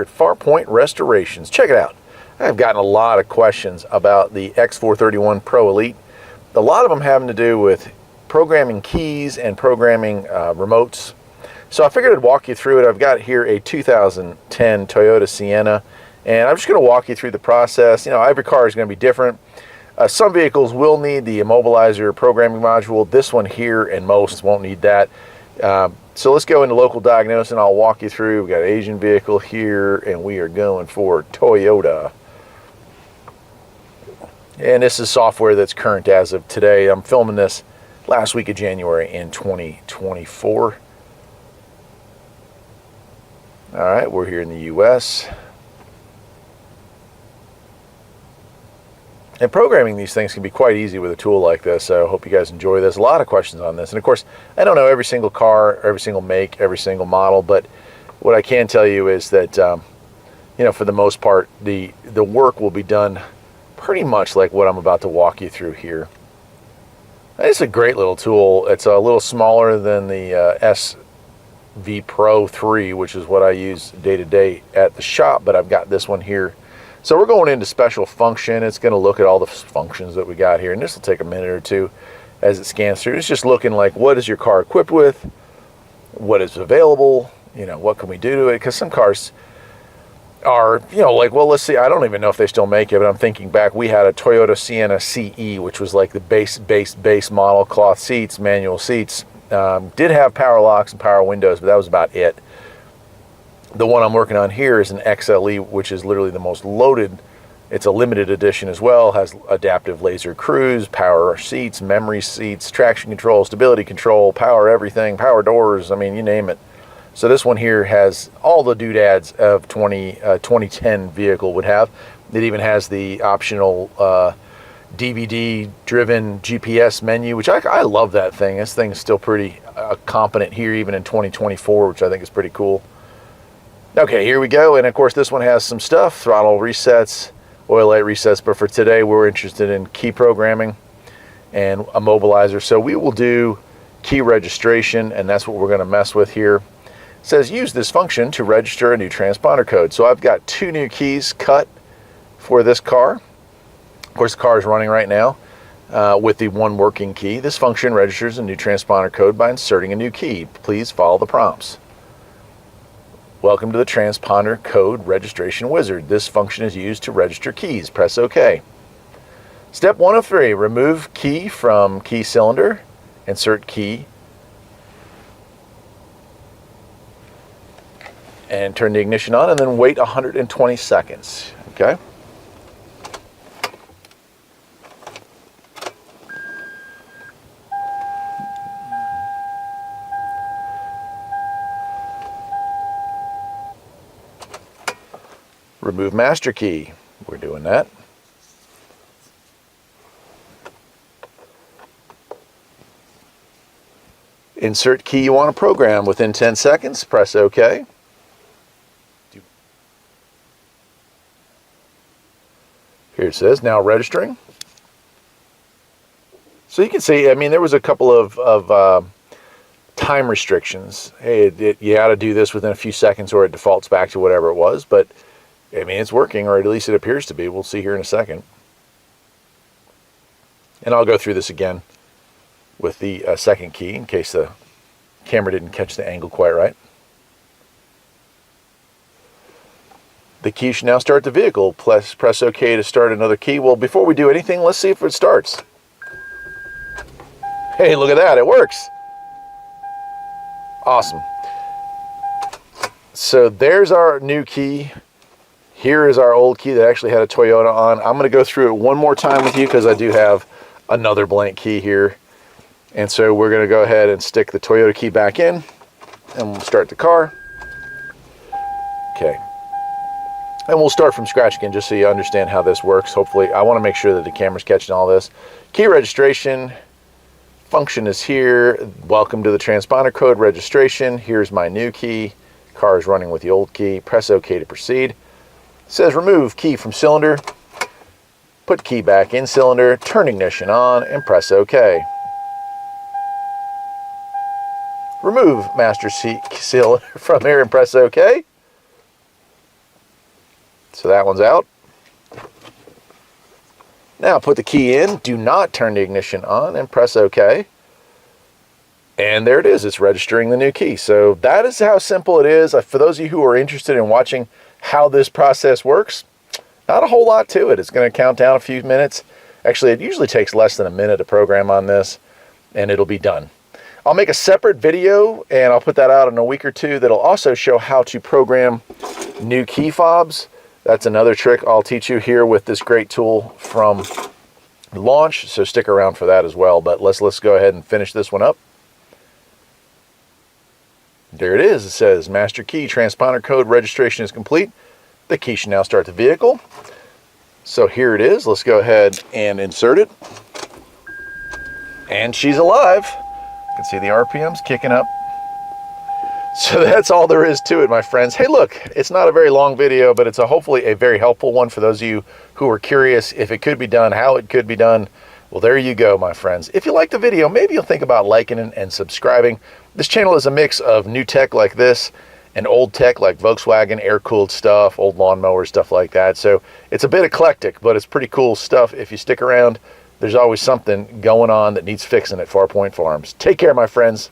At Farpoint Restorations. Check it out. I've gotten a lot of questions about the X431 PRO ELITE. A lot of them having to do with programming keys and programming remotes. So I figured I'd walk you through it. I've got here a 2010 Toyota Sienna, and I'm just going to walk you through the process. You know, every car is going to be different. Some vehicles will need the immobilizer programming module. This one here and most won't need that. So let's go into local diagnosis and I'll walk you through. We've got an Asian vehicle here and we are going for Toyota. And this is software that's current as of today. I'm filming this last week of January in 2024. All right, we're here in the US. And programming these things can be quite easy with a tool like this, so I hope you guys enjoy this. A lot of questions on this. And of course, I don't know every single car, every single make, every single model, but what I can tell you is that, you know, for the most part, the work will be done pretty much like what I'm about to walk you through here. It's a great little tool. It's a little smaller than the SV Pro 3, which is what I use day to day at the shop, but I've got this one here. So we're going into special function. It's going to look at all the functions that we got here, and this will take a minute or two as it scans through. It's just looking like, what is your car equipped with? What is available? You know, what can we do to it? Because some cars are, you know, like, well, let's see, I don't even know if they still make it, but I'm thinking back, we had a Toyota Sienna CE, which was like the base model, cloth seats, manual seats. Did have power locks and power windows, but that was about it. The one I'm working on here is an XLE, which is literally the most loaded. It's a limited edition as well, has adaptive laser cruise, power seats, memory seats, traction control, stability control, power everything, power doors, I mean, you name it. So this one here has all the doodads of 2010 vehicle would have. It even has the optional DVD-driven GPS menu, which I love that thing. This thing is still pretty competent here even in 2024, which I think is pretty cool. Okay, here we go, and of course this one has some stuff, throttle resets, oil light resets, but for today we're interested in key programming and immobilizer. So we will do key registration, and that's what we're going to mess with here. It says use this function to register a new transponder code. So I've got 2 new keys cut for this car. Of course the car is running right now with the one working key. This function registers a new transponder code by inserting a new key. Please follow the prompts. Welcome to the Transponder Code Registration Wizard. This function is used to register keys. Press OK. Step 1 of 3, remove key from key cylinder, insert key, and turn the ignition on, and then wait 120 seconds. Okay? Remove master key. We're doing that. Insert key you want to program. Within 10 seconds, press OK. Here it says, now registering. So you can see, I mean, there was a couple of time restrictions. Hey, you got to do this within a few seconds or it defaults back to whatever it was, but I mean, it's working, or at least it appears to be. We'll see here in a second. And I'll go through this again with the second key in case the camera didn't catch the angle quite right. The key should now start the vehicle. Press OK to start another key. Well, before we do anything, let's see if it starts. Hey, look at that. It works. Awesome. So there's our new key. Here is our old key that actually had a Toyota on. I'm going to go through it one more time with you because I do have another blank key here. And so we're going to go ahead and stick the Toyota key back in and we'll start the car. Okay. And we'll start from scratch again just so you understand how this works. Hopefully, I want to make sure that the camera's catching all this. Key registration function is here. Welcome to the transponder code registration. Here's my new key. Car is running with the old key. Press OK to proceed. It says remove key from cylinder, put key back in cylinder, turn ignition on, and press OK. Remove master cylinder from here and press OK. So that one's out. Now put the key in, do not turn the ignition on, and press OK. And there it is, it's registering the new key. So that is how simple it is. For those of you who are interested in watching how this process works, not a whole lot to it. It's going to count down a few minutes. Actually, it usually takes less than a minute to program on this, and it'll be done. I'll make a separate video, and I'll put that out in a week or two, that'll also show how to program new key fobs. That's another trick I'll teach you here with this great tool from Launch, so stick around for that as well. But let's go ahead and finish this one up. There it is. It says master key transponder code registration is complete. The key should now start the vehicle. So here it is. Let's go ahead and insert it. And she's alive. You can see the RPMs kicking up. So that's all there is to it, my friends. Hey, look, it's not a very long video, but it's hopefully a very helpful one for those of you who are curious if it could be done, how it could be done. Well, there you go, my friends. If you like the video, maybe you'll think about liking and subscribing. This channel is a mix of new tech like this and old tech like Volkswagen, air-cooled stuff, old lawnmowers, stuff like that. So it's a bit eclectic, but it's pretty cool stuff. If you stick around, there's always something going on that needs fixing at Farpoint Farms. Take care, my friends.